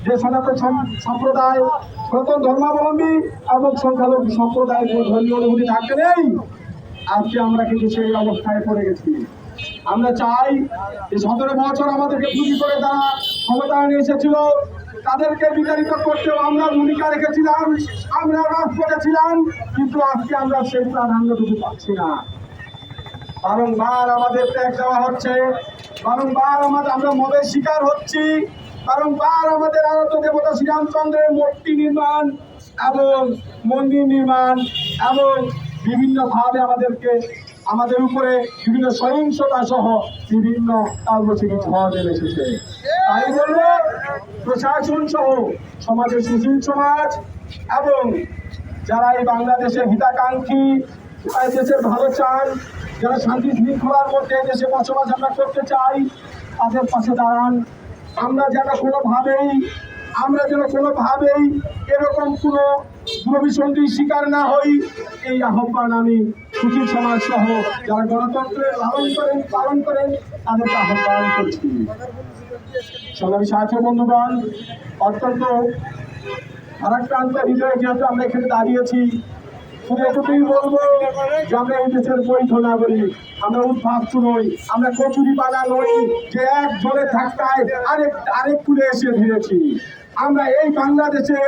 যে সনাতন সম্প্রদায়, সনাতন ধর্মাবলম্বী এবং সংখ্যালঘু সম্প্রদায়ের যে ধর্মীয় অনুভূতি থাকতে নেই, আজকে আমরা কিন্তু সেই অবস্থায় পড়ে গেছি। আমরা চাই যে 17 বছর আমাদেরকে পুঁজি করে তারা ক্ষমতায় এসেছিল, তাদেরকে বিতাড়িত করতেও আমরা ভূমিকা রেখেছিলাম, আমরা রাজপথে ছিলাম, কিন্তু আজকে আমরা সেই প্রাধান্যটুকু পাচ্ছি না। বারংবার আমাদের ট্যাক্স দেওয়া হচ্ছে, বারংবার আমরা মদের শিকার হচ্ছি, বারংবার আমাদের আরাধ্য দেবতা শ্রীরামচন্দ্রের মূর্তি নির্মাণ এবং মন্দির নির্মাণ এবং বিভিন্নভাবে আমাদের উপরে বিভিন্ন সহিংসতা সহ বিভিন্ন কালবৈশাখী ঝড় নেমে এসেছে। তাই বললে প্রশাসন সহ সমাজের সুশীল সমাজ এবং যারা এই বাংলাদেশের হিতাকাঙ্ক্ষী, দেশের ভালো চান, যারা শান্তি শৃঙ্খলার মধ্যে দেশে বসবাস আমরা করতে চাই, তাদের পাশে দাঁড়ান। আমরা যেন কোনোভাবেই এরকম কোনো দুরভিসন্ধির শিকার না হই, এই আহ্বান আমি সুশীল সমাজ সহ যারা গণতন্ত্রের পালন করেন তাদেরকে আহ্বান করছি। সংগ্রামী সাথী বন্ধুগণ, অত্যন্ত ভারাক্রান্ত হৃদয়ে যেহেতু আমরা এখানে দাঁড়িয়েছি, শুধু এটুকুই বলবো যে আমরা এই দেশের বৈধ নাগরিক, আমরা উদ্ভাবক নই, আমরা কচুরি পালা নই যে একজনের ধাক্কায় আরেক কুলে এসে ভিড়েছি। আমরা এই বাংলাদেশে